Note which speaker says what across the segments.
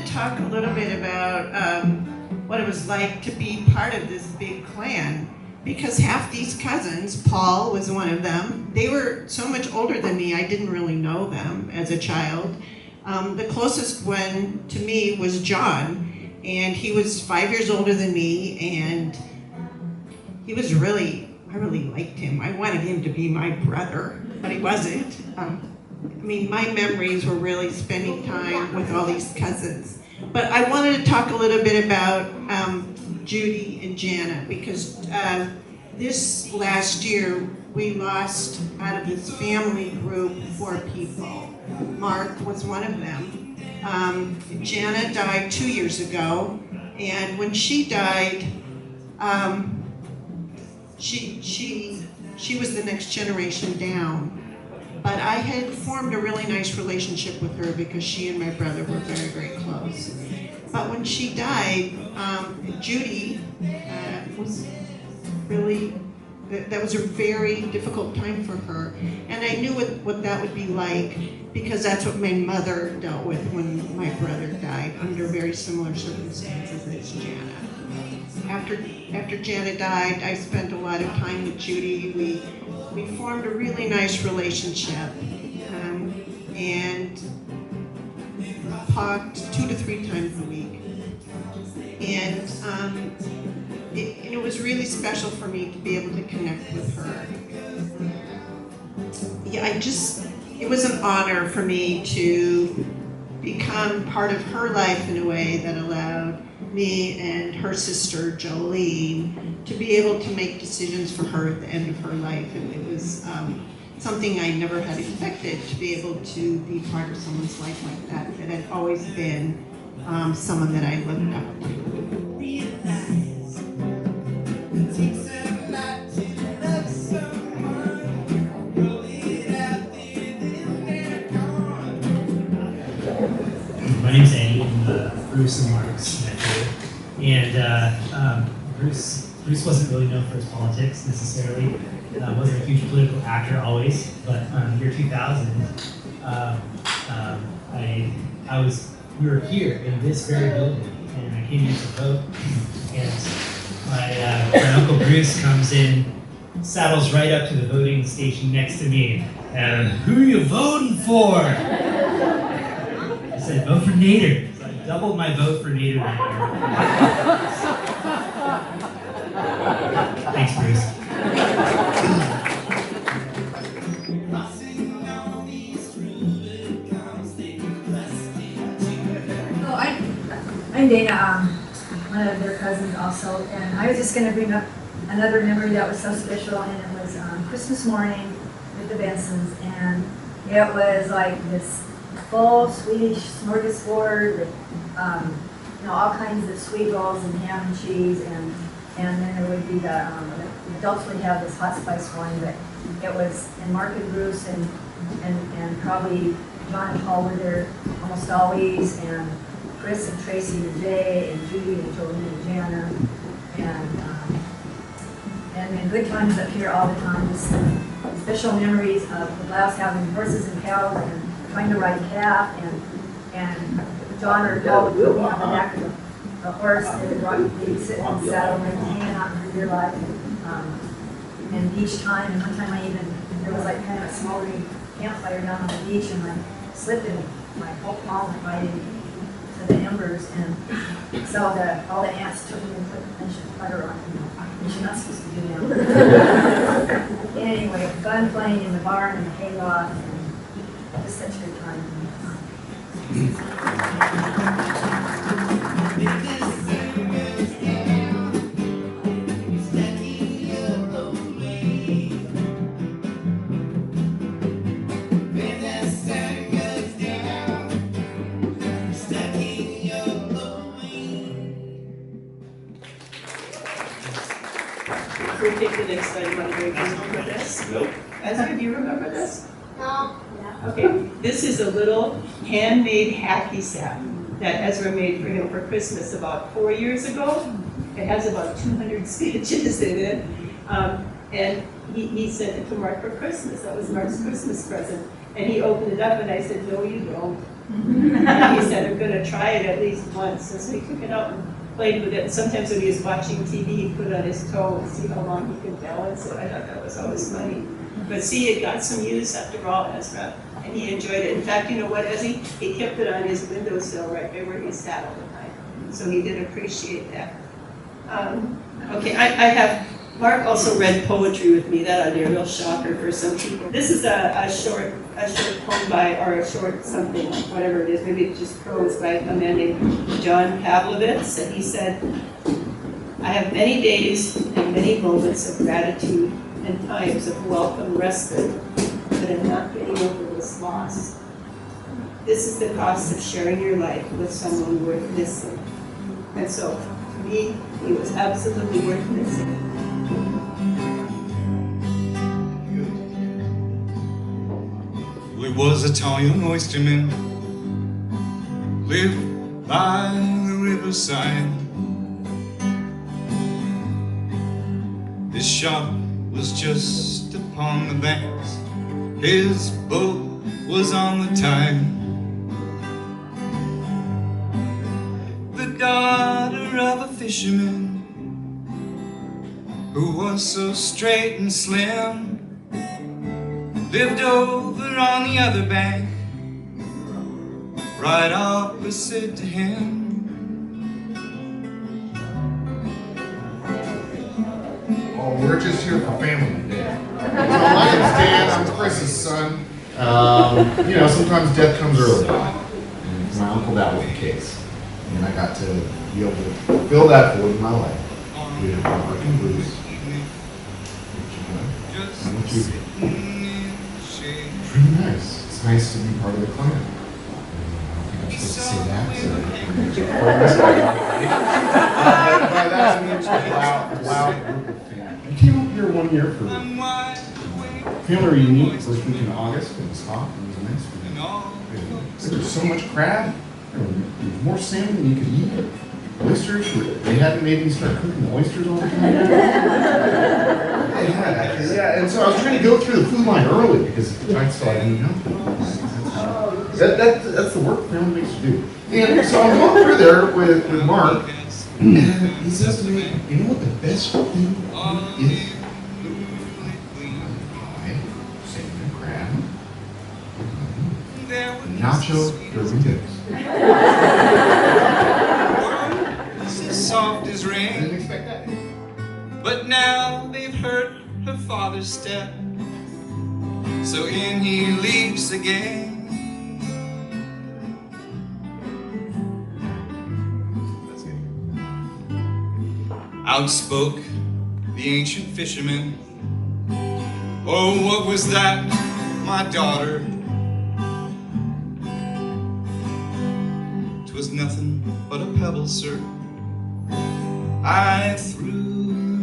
Speaker 1: Talk a little bit about what it was like to be part of this big clan, because half these cousins, Paul was one of them, they were so much older than me, I didn't really know them as a child. The closest one to me was John, and he was 5 years older than me, and he was I really liked him. I wanted him to be my brother, but he wasn't. My memories were really spending time with all these cousins. But I wanted to talk a little bit about Judy and Jana, because this last year we lost out of this family group 4 people. Mark was one of them. Jana died 2 years ago, and when she died, she was the next generation down. But I had formed a really nice relationship with her because she and my brother were very, very close. But when she died, Judy was really, that was a very difficult time for her. And I knew what that would be like, because that's what my mother dealt with when my brother died, under very similar circumstances as Jana. After Jana died, I spent a lot of time with Judy. We formed a really nice relationship, and talked 2 to 3 times a week. And it was really special for me to be able to connect with her. Yeah, it was an honor for me to become part of her life in a way that allowed me and her sister Jolene to be able to make decisions for her at the end of her life. And it was something I never had expected, to be able to be part of someone's life like that had always been someone that I looked up to.
Speaker 2: My name's Andy. I'm Bruce and Mark's nephew. And Bruce wasn't really known for his politics necessarily. Wasn't a huge political actor always, but year 2000, we were here in this very building, and I came here to vote. And my Uncle Bruce comes in, saddles right up to the voting station next to me, and who are you voting for? I said, vote for Nader. So I doubled my vote for Nader that year. Thanks, Bruce.
Speaker 3: I'm Dana, one of their cousins also, and I was just going to bring up another memory that was so special, and it was Christmas morning with the Bensons, and it was like this full Swedish smorgasbord with all kinds of sweet rolls and ham and cheese, and then there would be the adults would have this hot spice wine, but it was, and Mark and Bruce and probably John and Paul were there almost always, and Chris and Tracy and Jay and Judy and Jolene and Jana, and good times up here all the time. Just special memories of the Blouse having horses and cows and trying to ride a calf, and John or Paul would put me on the back of a horse and they'd sit in the saddle and hanging out for dear life. And each time, and one time there was like kind of a smoldering campfire down on the beach, and I slipped and my whole palm right into the embers, and so all the ants took me and put a bunch of butter on me, which you're not supposed to do now. Anyway, fun playing in the barn and the hayloft, and just such a good time.
Speaker 4: We take the next item on the great physical protest. Nope.
Speaker 1: Ezra, do you remember this?
Speaker 5: No.
Speaker 1: Okay, this is a little handmade hacky sack that Ezra made for him for Christmas about 4 years ago. It has about 200 stitches in it. And he sent it to Mark for Christmas. That was Mark's Christmas present. And he opened it up and I said, no, you don't. And he said, I'm gonna try it at least once. And so he took it out and played with it. And sometimes when he was watching TV, he'd put it on his toe and see how long he could balance it. I thought that was always funny. But see, it got some use after all, Ezra. And he enjoyed it. In fact, you know what, Ezzy? He kept it on his windowsill right there where he sat all the time. So he did appreciate that. Okay, I have, Mark also read poetry with me. That ought to be a real shocker for some people. This is a short poem by, or a short something, whatever it is. Maybe it's just prose by a man named John Pavlovitz. And he said, I have many days and many moments of gratitude and times of welcome respite, but I'm not getting over this loss. This is the cost of sharing your life with someone worth missing. And so, to me, he was absolutely worth missing.
Speaker 6: Well, he was a tall young oysterman, lived by the riverside. His shop was just upon the banks, his boat was on the tide. The daughter of a fisherman who was so straight and slim lived over on the other bank, right opposite to him.
Speaker 7: Oh, we're just here for family today. So my name's Dan, I'm Chris's son. You know, sometimes death comes early. And for my uncle, that was the case. And I got to be able to fulfill that void in my life. We have Mark and Bruce. And what you It's really nice. It's nice to be part of the clan. And I don't think I'm supposed to say that, so by that I mean it's a loud group of family. I came up here one year for family reunion, first week in August. It was hot, it was nice. There was so much crab. There was more salmon than you could eat. Oysters, they hadn't made me start cooking the oysters all the time. They had, actually, yeah. And so I was trying to go through the food line early because at the time still I didn't know. That's the work family makes you do. And so I'm going through there with Mark, and he says to me, you know what the best thing is? Pie, salmon, crab, nacho Doritos.
Speaker 6: Soft as
Speaker 7: I
Speaker 6: rain,
Speaker 7: didn't expect that.
Speaker 6: but now they've heard her father's step, so in he leaps again. Out spoke the ancient fisherman, oh, what was that, my daughter? 'Twas nothing but a pebble, sir, I threw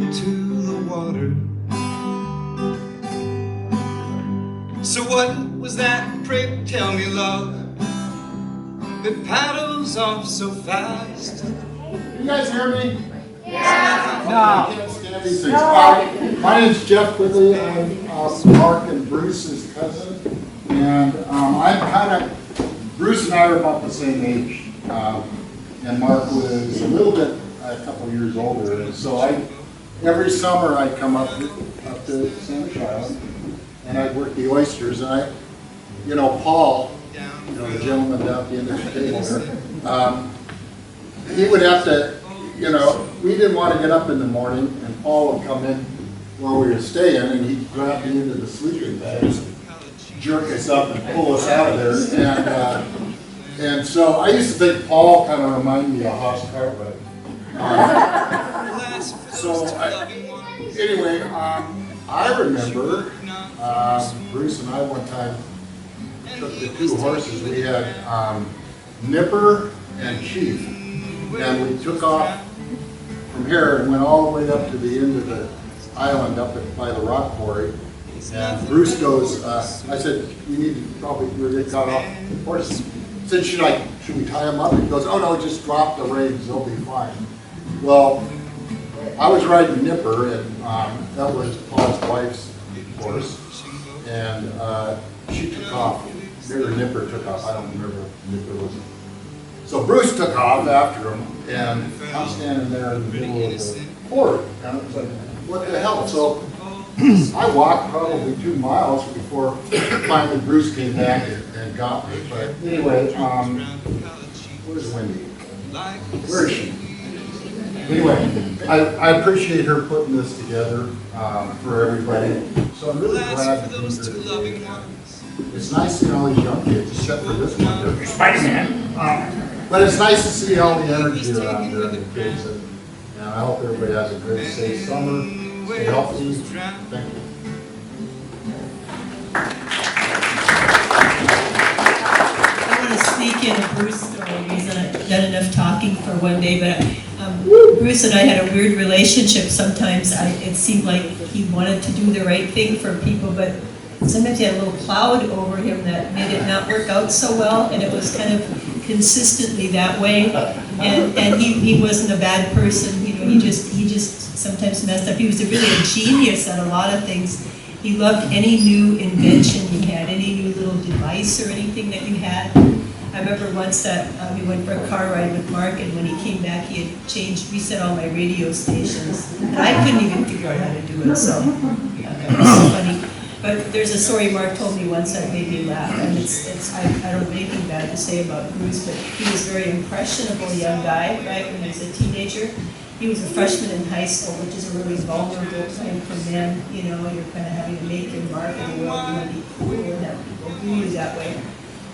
Speaker 6: into the water. So what was that, pray tell me, love, that paddles off so fast?
Speaker 7: You guys hear me? Yeah. No. I can't stand these things. My name's Jeff Quigley. I'm Mark and Bruce's cousin. And Bruce and I are about the same age. And Mark was a little bit, a couple of years older. And so every summer I'd come up to Sandwich Island and I'd work the oysters. And Paul, the gentleman down at the end of the table there, he would have to, we didn't want to get up in the morning, and Paul would come in where we were staying, and he'd grab me into the sleeping bags, jerk us up, and pull us out of there. And so I used to think Paul kind of reminded me of Hoss Cartwright. Anyway, I remember Bruce and I one time took the two horses. We had Nipper and Chief, and we took off from here and went all the way up to the end of the island up by the rock quarry.
Speaker 4: And Bruce goes, I said, we need to probably, we're getting caught off the horses. Said, should we tie him up? He goes, oh no, just drop the reins, they'll be fine. Well, I was riding Nipper, and that was Paul's wife's horse, and she took off. Or Nipper took off. I don't remember if Nipper was. So Bruce took off after him, and I'm standing there in the middle of the court, and I was like, what the hell? So I walked probably 2 miles before finally Bruce came back and got me. But anyway, where's Wendy? Where is she? Anyway, I appreciate her putting this together for everybody. So I'm really glad to be here today. It's nice seeing all these young kids, except for this one, Spider-Man. But it's nice to see all the energy around there and the kids. And I hope everybody has a great, safe summer. Stay healthy. Thank you.
Speaker 5: I want to sneak in a Bruce story. He's not done enough talking for one day, but Bruce and I had a weird relationship. Sometimes it seemed like he wanted to do the right thing for people, but sometimes he had a little cloud over him that made it not work out so well, and it was kind of consistently that way. And he wasn't a bad person, you know. He just sometimes messed up. He was really a genius at a lot of things. He loved any new invention you had, any new little device or anything that you had. I remember once that we went for a car ride with Mark, and when he came back, he had reset all my radio stations. And I couldn't even figure out how to do it, so it was so funny. But there's a story Mark told me once that made me laugh, and I don't have anything bad to say about Bruce, but he was a very impressionable young guy, right, when he was a teenager. He was a freshman in high school, which is a really vulnerable time for men, you know. You're kind of having to make your mark in the world, you want to be cool and have people view you that way.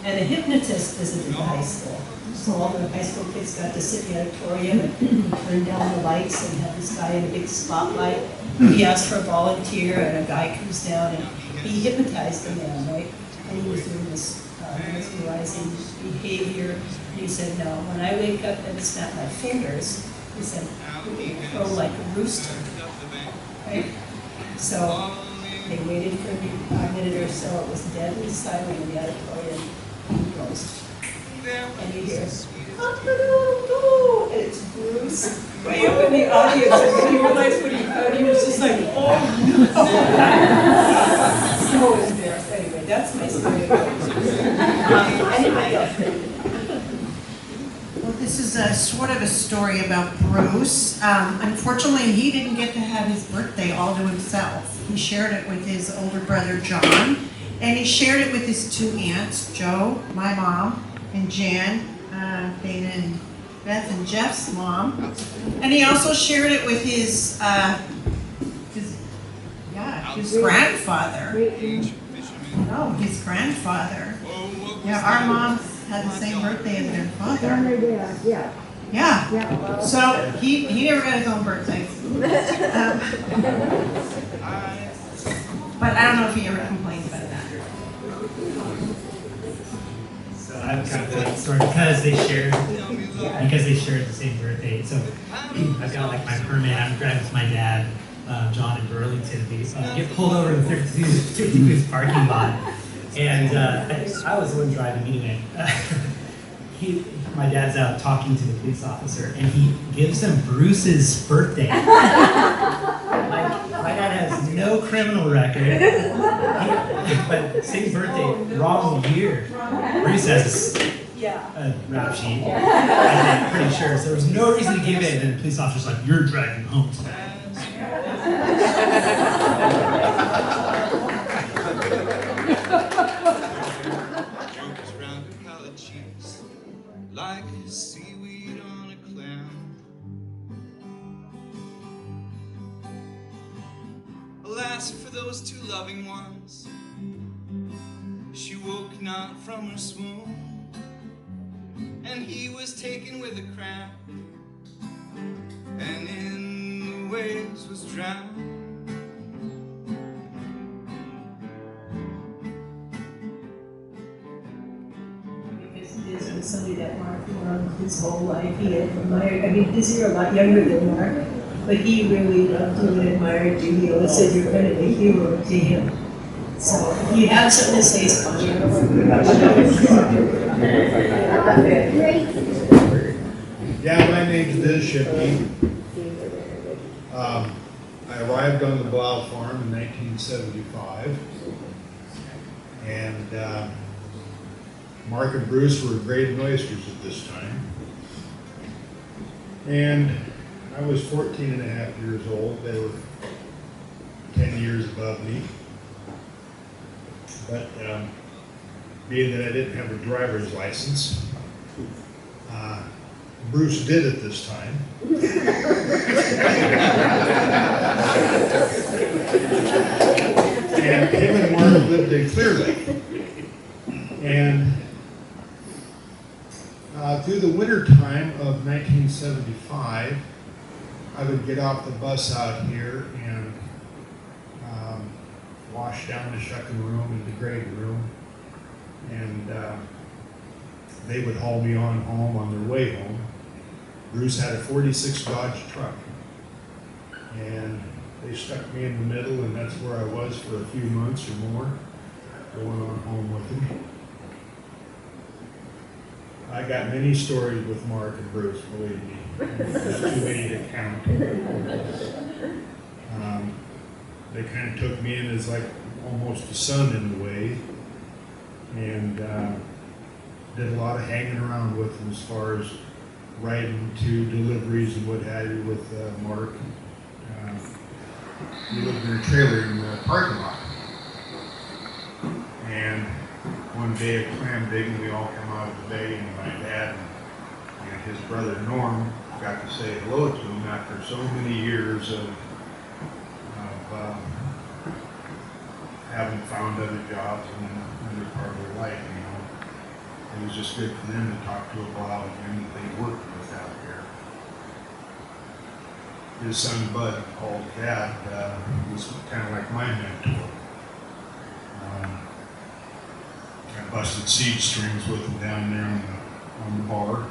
Speaker 5: And a hypnotist visited the high school. So all the high school kids got to sit in the auditorium and turn down the lights and have this guy in a big spotlight. He asked for a volunteer, and a guy comes down and he hypnotized the man, right? And he was doing this mesmerizing behavior. And he said, no, when I wake up and snap my fingers, he said, crow like a rooster, right? So they waited for a minute or so. It was deadly silent in the auditorium. He goes, and you hear, cock-a-doodle-doo, and it's Bruce way up in the audience. And when he realized what he heard, he was just like, oh no. So embarrassed. Anyway, that's my story about Bruce. Anybody else?
Speaker 1: Well, this is a sort of a story about Bruce. Unfortunately, he didn't get to have his birthday all to himself. He shared it with his older brother, John, and he shared it with his 2 aunts, Jo, my mom, and Jan, Dana and Beth and Jeff's mom. And he also shared it with his grandfather. No, his grandfather. Yeah, our moms had the same birthday as their father. Yeah. So he never got his own birthday. But I don't know if he ever complained about that.
Speaker 2: So I've got that story because they shared the same birthday. So I've got like my permit. I'm driving with my dad, John, in Burlington. We get pulled over in the 52 parking lot, and I was the one driving anyway. My dad's out talking to the police officer, and he gives him Bruce's birthday. My dad has no criminal record, but same birthday, wrong year. Bruce has a rap sheet, I'm pretty sure. So there was no reason to give it, and the police officer's like, "You're driving home tonight."
Speaker 6: Like seaweed on a clam. Alas, for those 2 loving ones, she woke not from her swoon, and he was taken with a cramp, and in the waves was drowned.
Speaker 5: Somebody that Mark loved his whole life. He had admired, I mean, because you're a lot younger than Mark, but he really loved you and admired you. He always said you're kind of a hero to him. So if you have something to say, it's fine.
Speaker 8: Yeah, my name's Biz Shipley. I arrived on the Blau farm in 1975. And Mark and Bruce were grading oysters at this time. And I was 14 and a half years old. They were 10 years above me. But being that I didn't have a driver's license, Bruce did at this time. And him and Mark lived in Clear Lake. And through the winter time of 1975, I would get off the bus out here and wash down the shucking room and the grading room. And they would haul me on home on their way home. Bruce had a 46 Dodge truck. And they stuck me in the middle, and that's where I was for a few months or more, going on home with him. I got many stories with Mark and Bruce, believe me. There's too many to count. They kind of took me in as like almost a son in a way, and did a lot of hanging around with them as far as riding to deliveries and what have you with Mark. We lived in a trailer in the parking lot. And one day at clam digging, we all come out of the bay, and my dad and his brother Norm got to say hello to him after so many years of having found other jobs in another part of their life, you know. It was just good for them to talk to a Blau again that they worked with out here. His son Bud, called Dad, was kind of like my mentor. I busted seed strings with him down there on the bar.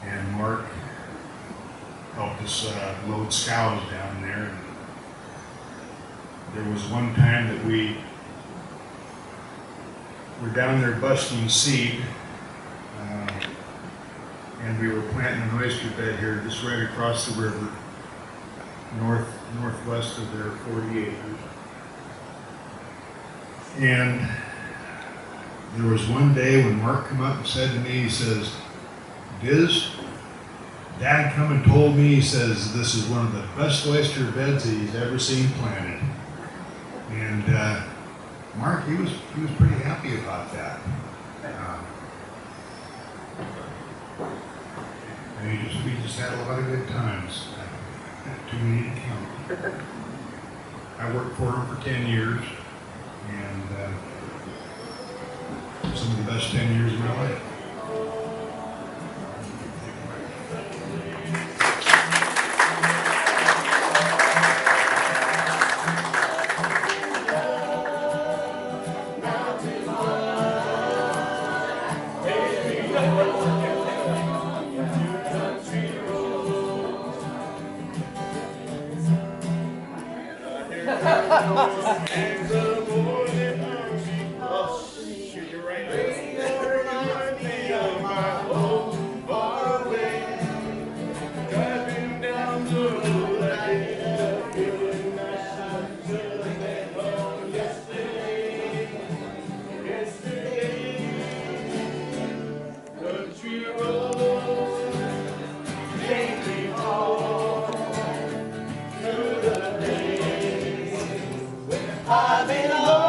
Speaker 8: And Mark helped us load scows down there. And there was one time that we were down there busting seed, and we were planting an oyster bed here just right across the river, northwest of their 40 acres. And there was one day when Mark came up and said to me, he says, "Diz, Dad come and told me," he says, "this is one of the best oyster beds that he's ever seen planted." And Mark, he was pretty happy about that. And we just had a lot of good times. Too many to count. I worked for him for 10 years, and some of the best 10 years of my life.
Speaker 6: I've been alone.